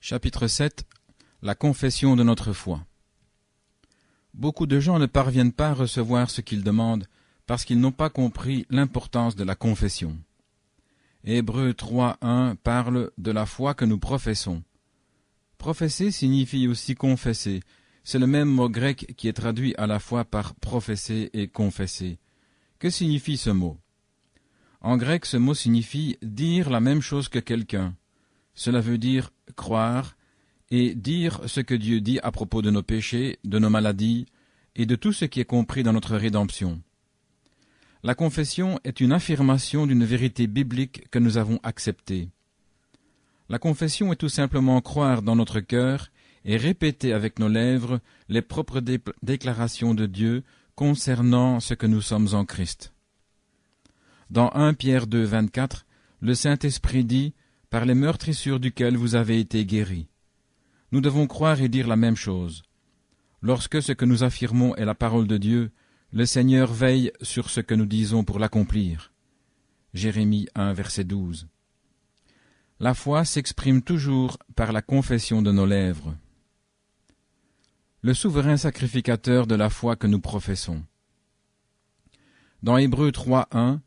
Chapitre 7. La confession de notre foi. Beaucoup de gens ne parviennent pas à recevoir ce qu'ils demandent parce qu'ils n'ont pas compris l'importance de la confession. Hébreux 3.1 parle de la foi que nous professons. Professer signifie aussi confesser. C'est le même mot grec qui est traduit à la fois par professer et confesser. Que signifie ce mot? En grec, ce mot signifie dire la même chose que quelqu'un. Cela veut dire croire et dire ce que Dieu dit à propos de nos péchés, de nos maladies et de tout ce qui est compris dans notre rédemption. La confession est une affirmation d'une vérité biblique que nous avons acceptée. La confession est tout simplement croire dans notre cœur et répéter avec nos lèvres les propres déclarations de Dieu concernant ce que nous sommes en Christ. Dans 1 Pierre 2, 24, le Saint-Esprit dit « Par les meurtrissures duquel vous avez été guéris ». Nous devons croire et dire la même chose. Lorsque ce que nous affirmons est la parole de Dieu, le Seigneur veille sur ce que nous disons pour l'accomplir. Jérémie 1, verset 12. La foi s'exprime toujours par la confession de nos lèvres. Le souverain sacrificateur de la foi que nous professons. Dans Hébreux 3.1,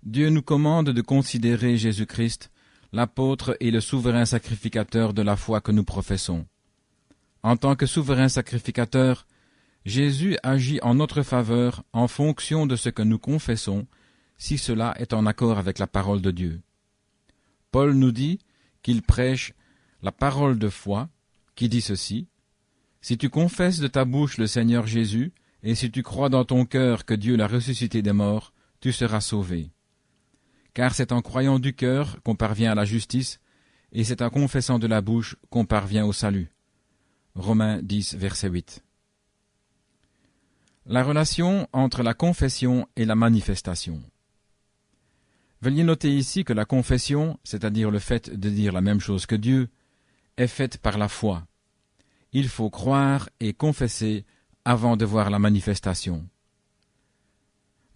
Dieu nous commande de considérer Jésus-Christ, l'apôtre et le souverain sacrificateur de la foi que nous professons. En tant que souverain sacrificateur, Jésus agit en notre faveur en fonction de ce que nous confessons, si cela est en accord avec la parole de Dieu. Paul nous dit qu'il prêche la parole de foi, qui dit ceci: « Si tu confesses de ta bouche le Seigneur Jésus, et si tu crois dans ton cœur que Dieu l'a ressuscité des morts, tu seras sauvé. Car c'est en croyant du cœur qu'on parvient à la justice, et c'est en confessant de la bouche qu'on parvient au salut. » Romains 10, verset 8. La relation entre la confession et la manifestation. Veuillez noter ici que la confession, c'est-à-dire le fait de dire la même chose que Dieu, est faite par la foi. Il faut croire et confesser avant de voir la manifestation.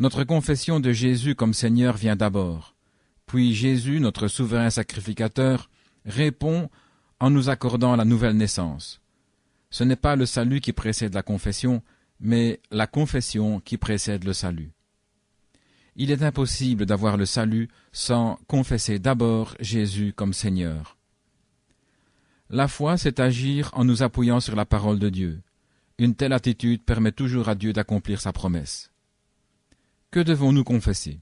Notre confession de Jésus comme Seigneur vient d'abord, puis Jésus, notre souverain sacrificateur, répond en nous accordant la nouvelle naissance. Ce n'est pas le salut qui précède la confession, mais la confession qui précède le salut. Il est impossible d'avoir le salut sans confesser d'abord Jésus comme Seigneur. La foi, c'est agir en nous appuyant sur la parole de Dieu. Une telle attitude permet toujours à Dieu d'accomplir sa promesse. Que devons-nous confesser?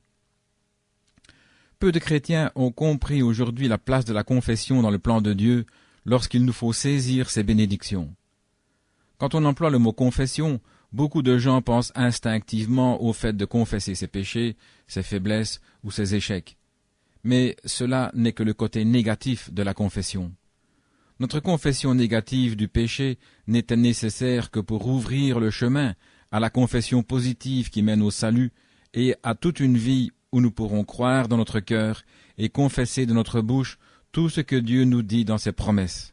Peu de chrétiens ont compris aujourd'hui la place de la confession dans le plan de Dieu lorsqu'il nous faut saisir ses bénédictions. Quand on emploie le mot confession, beaucoup de gens pensent instinctivement au fait de confesser ses péchés, ses faiblesses ou ses échecs. Mais cela n'est que le côté négatif de la confession. Notre confession négative du péché n'était nécessaire que pour ouvrir le chemin à la confession positive qui mène au salut et à toute une vie où nous pourrons croire dans notre cœur et confesser de notre bouche tout ce que Dieu nous dit dans ses promesses.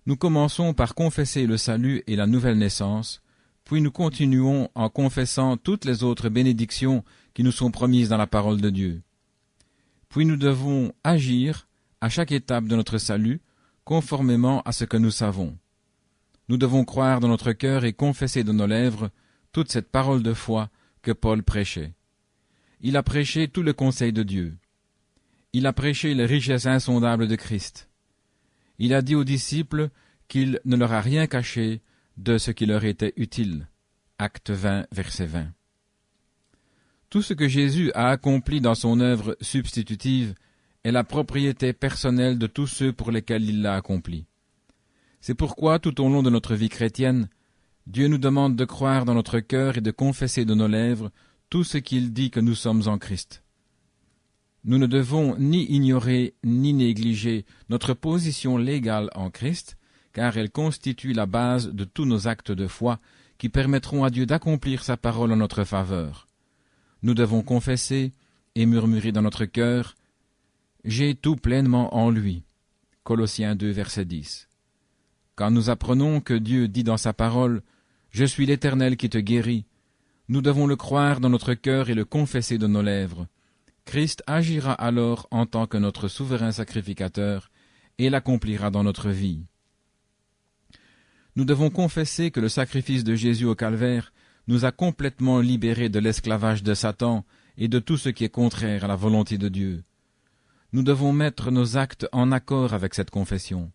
Nous commençons par confesser le salut et la nouvelle naissance, puis nous continuons en confessant toutes les autres bénédictions qui nous sont promises dans la parole de Dieu. Puis nous devons agir à chaque étape de notre salut, conformément à ce que nous savons. Nous devons croire dans notre cœur et confesser de nos lèvres toute cette parole de foi que Paul prêchait. Il a prêché tout le conseil de Dieu. Il a prêché les richesses insondables de Christ. Il a dit aux disciples qu'il ne leur a rien caché de ce qui leur était utile. Acte 20, verset 20. Tout ce que Jésus a accompli dans son œuvre substitutive est la propriété personnelle de tous ceux pour lesquels il l'a accompli. C'est pourquoi, tout au long de notre vie chrétienne, Dieu nous demande de croire dans notre cœur et de confesser de nos lèvres tout ce qu'il dit que nous sommes en Christ. Nous ne devons ni ignorer ni négliger notre position légale en Christ, car elle constitue la base de tous nos actes de foi qui permettront à Dieu d'accomplir sa parole en notre faveur. Nous devons confesser et murmurer dans notre cœur « J'ai tout pleinement en lui » Colossiens 2, verset 10. Quand nous apprenons que Dieu dit dans sa parole « Je suis l'Éternel qui te guérit », nous devons le croire dans notre cœur et le confesser de nos lèvres. Christ agira alors en tant que notre souverain sacrificateur et l'accomplira dans notre vie. Nous devons confesser que le sacrifice de Jésus au calvaire nous a complètement libérés de l'esclavage de Satan et de tout ce qui est contraire à la volonté de Dieu. Nous devons mettre nos actes en accord avec cette confession.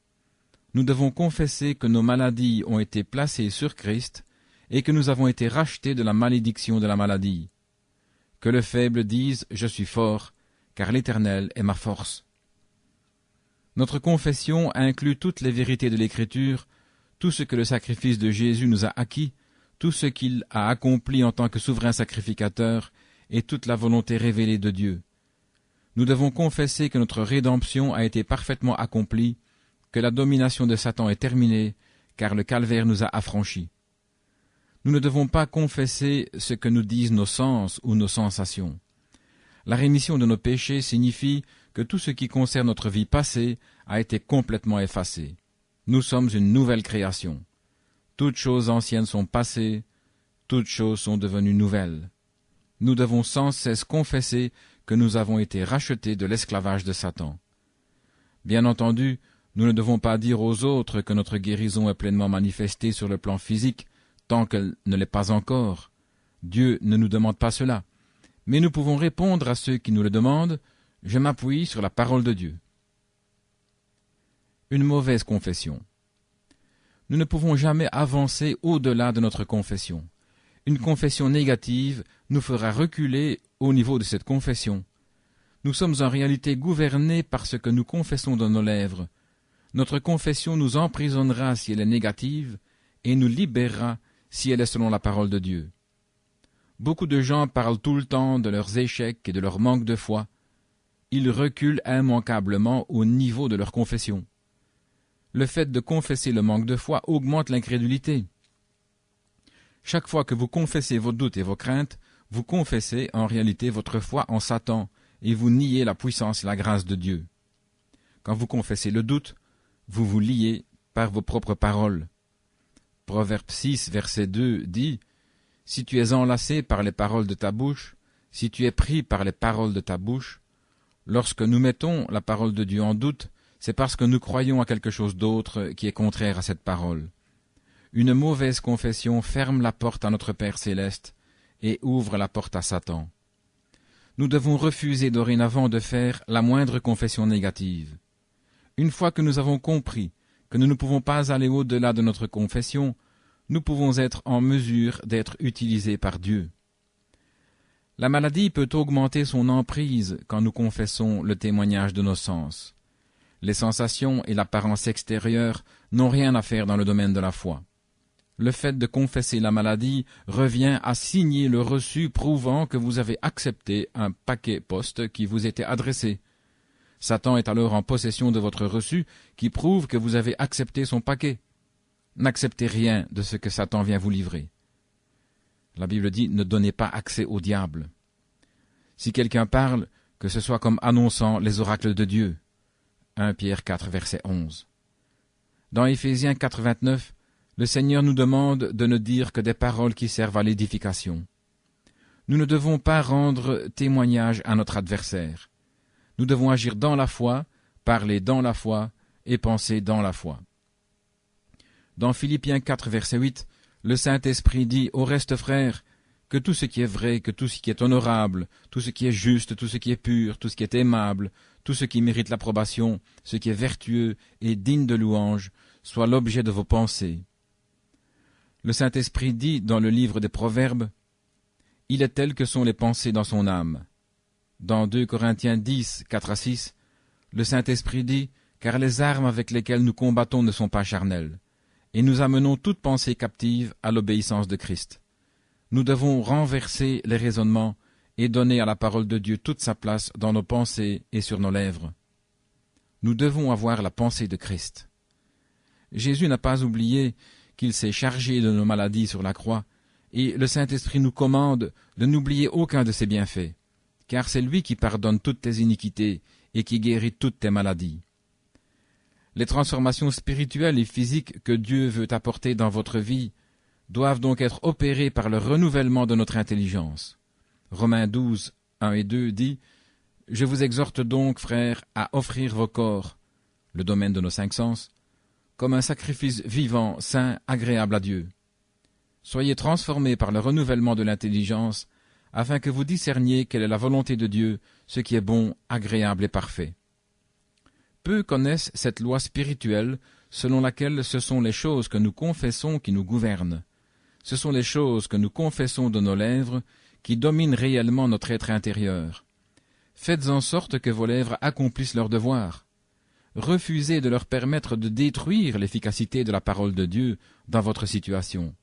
Nous devons confesser que nos maladies ont été placées sur Christ et que nous avons été rachetés de la malédiction de la maladie. Que le faible dise « Je suis fort, car l'Éternel est ma force ». Notre confession inclut toutes les vérités de l'Écriture, tout ce que le sacrifice de Jésus nous a acquis, tout ce qu'il a accompli en tant que souverain sacrificateur et toute la volonté révélée de Dieu. Nous devons confesser que notre rédemption a été parfaitement accomplie, que la domination de Satan est terminée, car le calvaire nous a affranchis. Nous ne devons pas confesser ce que nous disent nos sens ou nos sensations. La rémission de nos péchés signifie que tout ce qui concerne notre vie passée a été complètement effacé. Nous sommes une nouvelle création. Toutes choses anciennes sont passées, toutes choses sont devenues nouvelles. Nous devons sans cesse confesser que nous avons été rachetés de l'esclavage de Satan. Bien entendu, nous ne devons pas dire aux autres que notre guérison est pleinement manifestée sur le plan physique, tant qu'elle ne l'est pas encore. Dieu ne nous demande pas cela. Mais nous pouvons répondre à ceux qui nous le demandent, « Je m'appuie sur la parole de Dieu ». Une mauvaise confession. Nous ne pouvons jamais avancer au-delà de notre confession. Une confession négative nous fera reculer au niveau de cette confession. Nous sommes en réalité gouvernés par ce que nous confessons dans nos lèvres. Notre confession nous emprisonnera si elle est négative et nous libérera si elle est selon la parole de Dieu. Beaucoup de gens parlent tout le temps de leurs échecs et de leur manque de foi. Ils reculent immanquablement au niveau de leur confession. Le fait de confesser le manque de foi augmente l'incrédulité. Chaque fois que vous confessez vos doutes et vos craintes, vous confessez en réalité votre foi en Satan et vous niez la puissance et la grâce de Dieu. Quand vous confessez le doute, vous vous liez par vos propres paroles. Proverbe 6, verset 2 dit « Si tu es enlacé par les paroles de ta bouche, si tu es pris par les paroles de ta bouche, lorsque nous mettons la parole de Dieu en doute, c'est parce que nous croyons à quelque chose d'autre qui est contraire à cette parole. Une mauvaise confession ferme la porte à notre Père céleste et ouvre la porte à Satan. Nous devons refuser dorénavant de faire la moindre confession négative. Une fois que nous avons compris que nous ne pouvons pas aller au-delà de notre confession, nous pouvons être en mesure d'être utilisés par Dieu. La maladie peut augmenter son emprise quand nous confessons le témoignage de nos sens. Les sensations et l'apparence extérieure n'ont rien à faire dans le domaine de la foi. Le fait de confesser la maladie revient à signer le reçu prouvant que vous avez accepté un paquet poste qui vous était adressé. Satan est alors en possession de votre reçu qui prouve que vous avez accepté son paquet. N'acceptez rien de ce que Satan vient vous livrer. La Bible dit « Ne donnez pas accès au diable ». Si quelqu'un parle, que ce soit comme annonçant les oracles de Dieu. 1 Pierre 4, verset 11. Dans Éphésiens 4, 29, le Seigneur nous demande de ne dire que des paroles qui servent à l'édification. Nous ne devons pas rendre témoignage à notre adversaire. Nous devons agir dans la foi, parler dans la foi et penser dans la foi. Dans Philippiens 4, verset 8, le Saint-Esprit dit « Au reste, frères, que tout ce qui est vrai, que tout ce qui est honorable, tout ce qui est juste, tout ce qui est pur, tout ce qui est aimable, tout ce qui mérite l'approbation, ce qui est vertueux et digne de louange, soit l'objet de vos pensées. » Le Saint-Esprit dit dans le livre des Proverbes « Il est tel que sont les pensées dans son âme. » Dans 2 Corinthiens 10, 4 à 6, le Saint-Esprit dit « Car les armes avec lesquelles nous combattons ne sont pas charnelles, et nous amenons toute pensée captive à l'obéissance de Christ. » Nous devons renverser les raisonnements et donner à la parole de Dieu toute sa place dans nos pensées et sur nos lèvres. Nous devons avoir la pensée de Christ. Jésus n'a pas oublié qu'il s'est chargé de nos maladies sur la croix, et le Saint-Esprit nous commande de n'oublier aucun de ses bienfaits, car c'est lui qui pardonne toutes tes iniquités et qui guérit toutes tes maladies. Les transformations spirituelles et physiques que Dieu veut apporter dans votre vie doivent donc être opérées par le renouvellement de notre intelligence. Romains 12, 1 et 2 dit « Je vous exhorte donc, frères, à offrir vos corps, le domaine de nos 5 sens, comme un sacrifice vivant, saint, agréable à Dieu. Soyez transformés par le renouvellement de l'intelligence, afin que vous discerniez quelle est la volonté de Dieu, ce qui est bon, agréable et parfait. Peu connaissent cette loi spirituelle, selon laquelle ce sont les choses que nous confessons qui nous gouvernent. Ce sont les choses que nous confessons de nos lèvres qui dominent réellement notre être intérieur. Faites en sorte que vos lèvres accomplissent leur devoir. Refusez de leur permettre de détruire l'efficacité de la parole de Dieu dans votre situation.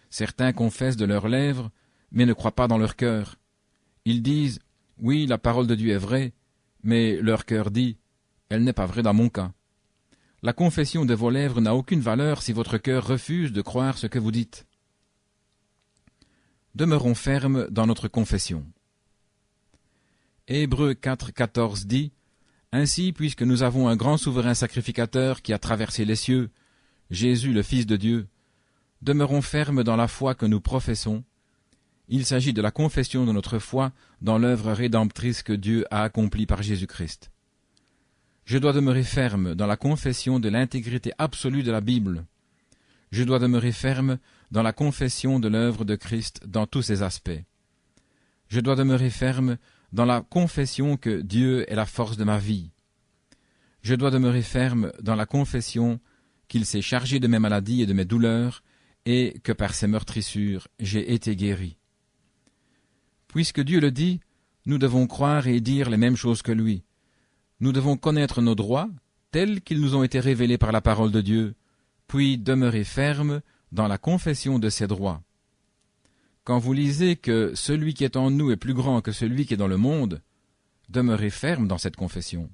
Certains confessent de leurs lèvres, mais ne croient pas dans leur cœur. Ils disent « Oui, la parole de Dieu est vraie », mais leur cœur dit « Elle n'est pas vraie dans mon cas ». La confession de vos lèvres n'a aucune valeur si votre cœur refuse de croire ce que vous dites. Demeurons fermes dans notre confession. Hébreux 4,14 dit « Ainsi, puisque nous avons un grand souverain sacrificateur qui a traversé les cieux, Jésus le Fils de Dieu, demeurons fermes dans la foi que nous professons. Il s'agit de la confession de notre foi dans l'œuvre rédemptrice que Dieu a accomplie par Jésus-Christ. Je dois demeurer ferme dans la confession de l'intégrité absolue de la Bible. Je dois demeurer ferme dans la confession de l'œuvre de Christ dans tous ses aspects. Je dois demeurer ferme dans la confession que Dieu est la force de ma vie. Je dois demeurer ferme dans la confession qu'il s'est chargé de mes maladies et de mes douleurs, et que par ses meurtrissures j'ai été guéri. Puisque Dieu le dit, nous devons croire et dire les mêmes choses que lui. Nous devons connaître nos droits, tels qu'ils nous ont été révélés par la parole de Dieu, puis demeurer fermes dans la confession de ces droits. Quand vous lisez que celui qui est en nous est plus grand que celui qui est dans le monde, demeurez ferme dans cette confession.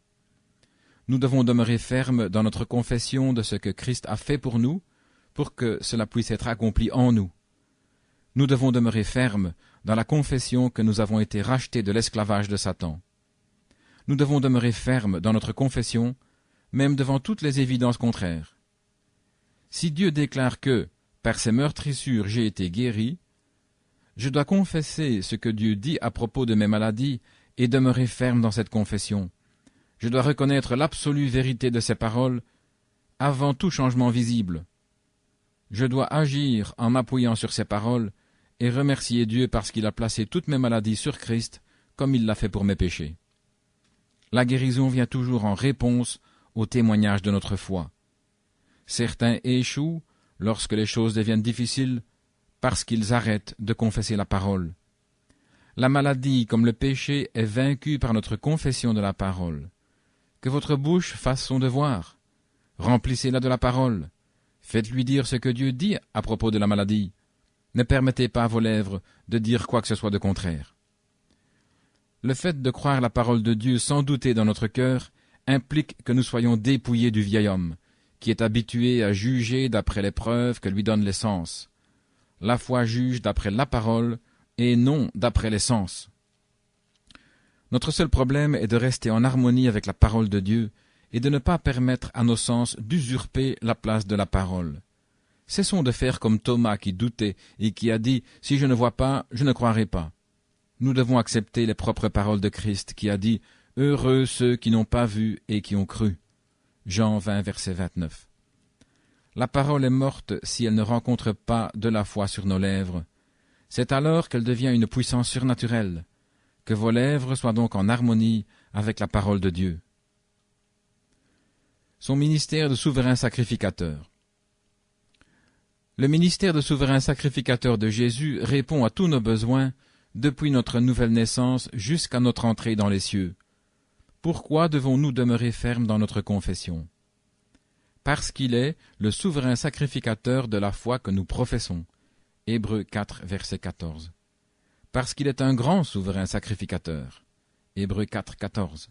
Nous devons demeurer fermes dans notre confession de ce que Christ a fait pour nous, pour que cela puisse être accompli en nous. Nous devons demeurer fermes dans la confession que nous avons été rachetés de l'esclavage de Satan. Nous devons demeurer fermes dans notre confession, même devant toutes les évidences contraires. Si Dieu déclare que, par ses meurtrissures, j'ai été guéri, je dois confesser ce que Dieu dit à propos de mes maladies et demeurer ferme dans cette confession. Je dois reconnaître l'absolue vérité de ces paroles avant tout changement visible. Je dois agir en m'appuyant sur ces paroles et remercier Dieu parce qu'il a placé toutes mes maladies sur Christ comme il l'a fait pour mes péchés. La guérison vient toujours en réponse au témoignage de notre foi. Certains échouent lorsque les choses deviennent difficiles parce qu'ils arrêtent de confesser la parole. La maladie, comme le péché, est vaincue par notre confession de la parole. Que votre bouche fasse son devoir. Remplissez-la de la parole. Faites-lui dire ce que Dieu dit à propos de la maladie. Ne permettez pas à vos lèvres de dire quoi que ce soit de contraire. Le fait de croire la parole de Dieu sans douter dans notre cœur implique que nous soyons dépouillés du vieil homme, qui est habitué à juger d'après les preuves que lui donnent les sens. La foi juge d'après la parole et non d'après les sens. Notre seul problème est de rester en harmonie avec la parole de Dieu et de ne pas permettre à nos sens d'usurper la place de la parole. Cessons de faire comme Thomas qui doutait et qui a dit « Si je ne vois pas, je ne croirai pas ». Nous devons accepter les propres paroles de Christ qui a dit « Heureux ceux qui n'ont pas vu et qui ont cru ». Jean 20, verset 29. La parole est morte si elle ne rencontre pas de la foi sur nos lèvres. C'est alors qu'elle devient une puissance surnaturelle. Que vos lèvres soient donc en harmonie avec la parole de Dieu. Son ministère de souverain sacrificateur. Le ministère de souverain sacrificateur de Jésus répond à tous nos besoins depuis notre nouvelle naissance jusqu'à notre entrée dans les cieux. Pourquoi devons-nous demeurer fermes dans notre confession? Parce qu'il est le souverain sacrificateur de la foi que nous professons. Hébreux 4, verset 14. Parce qu'il est un grand souverain sacrificateur. Hébreux 4, 14.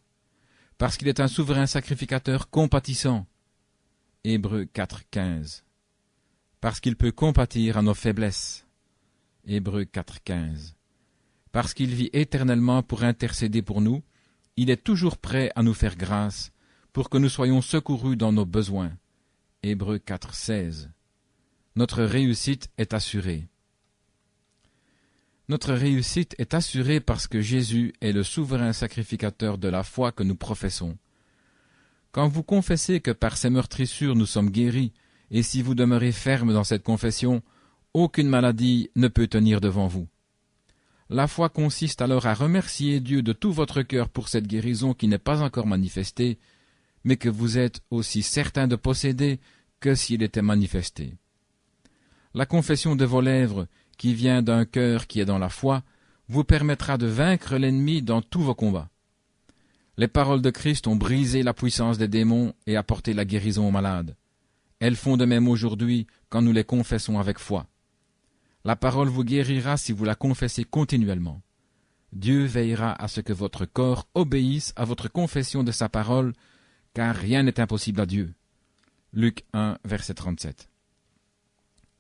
Parce qu'il est un souverain sacrificateur compatissant. Hébreux 4, 15. Parce qu'il peut compatir à nos faiblesses. Hébreux 4, 15. Parce qu'il vit éternellement pour intercéder pour nous, il est toujours prêt à nous faire grâce, pour que nous soyons secourus dans nos besoins. Hébreux 4, 16. Notre réussite est assurée. Notre réussite est assurée parce que Jésus est le souverain sacrificateur de la foi que nous professons. Quand vous confessez que par ces meurtrissures nous sommes guéris, et si vous demeurez ferme dans cette confession, aucune maladie ne peut tenir devant vous. La foi consiste alors à remercier Dieu de tout votre cœur pour cette guérison qui n'est pas encore manifestée, mais que vous êtes aussi certain de posséder que s'il était manifesté. La confession de vos lèvres, qui vient d'un cœur qui est dans la foi, vous permettra de vaincre l'ennemi dans tous vos combats. Les paroles de Christ ont brisé la puissance des démons et apporté la guérison aux malades. Elles font de même aujourd'hui quand nous les confessons avec foi. La parole vous guérira si vous la confessez continuellement. Dieu veillera à ce que votre corps obéisse à votre confession de sa parole, car rien n'est impossible à Dieu. Luc 1, verset 37.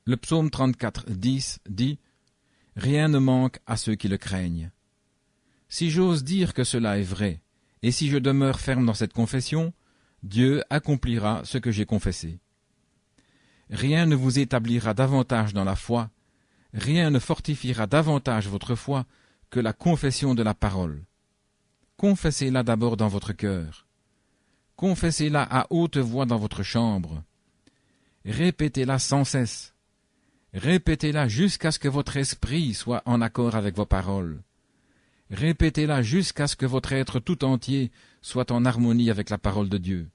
Le psaume 34, 10 dit « Rien ne manque à ceux qui le craignent. » Si j'ose dire que cela est vrai, et si je demeure ferme dans cette confession, Dieu accomplira ce que j'ai confessé. Rien ne vous établira davantage dans la foi, rien ne fortifiera davantage votre foi que la confession de la parole. Confessez-la d'abord dans votre cœur. Confessez-la à haute voix dans votre chambre. Répétez-la sans cesse. Répétez-la jusqu'à ce que votre esprit soit en accord avec vos paroles. Répétez-la jusqu'à ce que votre être tout entier soit en harmonie avec la parole de Dieu.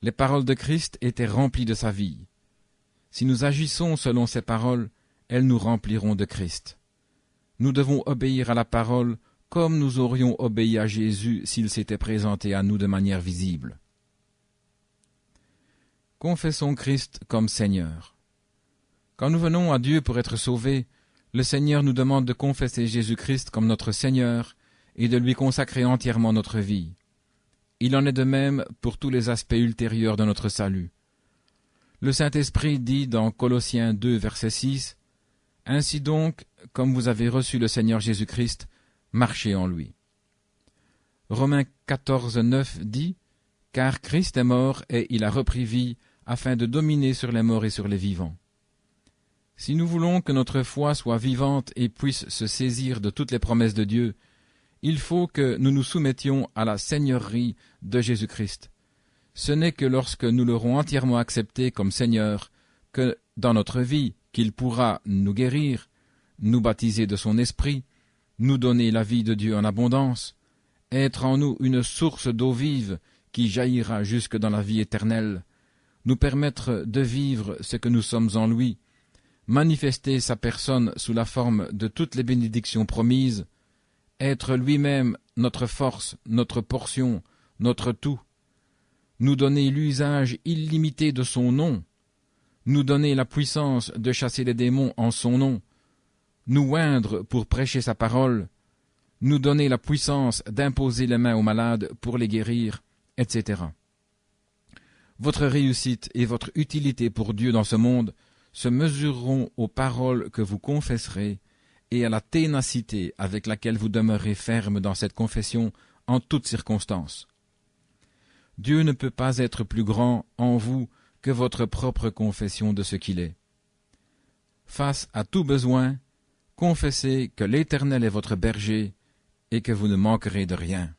Les paroles de Christ étaient remplies de sa vie. Si nous agissons selon ces paroles, elles nous rempliront de Christ. Nous devons obéir à la parole comme nous aurions obéi à Jésus s'il s'était présenté à nous de manière visible. Confessons Christ comme Seigneur. Quand nous venons à Dieu pour être sauvés, le Seigneur nous demande de confesser Jésus-Christ comme notre Seigneur et de lui consacrer entièrement notre vie. Il en est de même pour tous les aspects ultérieurs de notre salut. Le Saint-Esprit dit dans Colossiens 2, verset 6, « Ainsi donc, comme vous avez reçu le Seigneur Jésus-Christ, marchez en lui. » Romains 14, 9 dit, « Car Christ est mort et il a repris vie, afin de dominer sur les morts et sur les vivants. » Si nous voulons que notre foi soit vivante et puisse se saisir de toutes les promesses de Dieu, il faut que nous nous soumettions à la seigneurie de Jésus-Christ. Ce n'est que lorsque nous l'aurons entièrement accepté comme Seigneur que, dans notre vie, qu'il pourra nous guérir, nous baptiser de son esprit, nous donner la vie de Dieu en abondance, être en nous une source d'eau vive qui jaillira jusque dans la vie éternelle, nous permettre de vivre ce que nous sommes en lui, manifester sa personne sous la forme de toutes les bénédictions promises, être lui-même notre force, notre portion, notre tout, nous donner l'usage illimité de son nom, nous donner la puissance de chasser les démons en son nom, nous oindre pour prêcher sa parole, nous donner la puissance d'imposer les mains aux malades pour les guérir, etc. Votre réussite et votre utilité pour Dieu dans ce monde se mesureront aux paroles que vous confesserez et à la ténacité avec laquelle vous demeurez ferme dans cette confession en toutes circonstances. Dieu ne peut pas être plus grand en vous que votre propre confession de ce qu'il est. Face à tout besoin, confessez que l'Éternel est votre berger et que vous ne manquerez de rien.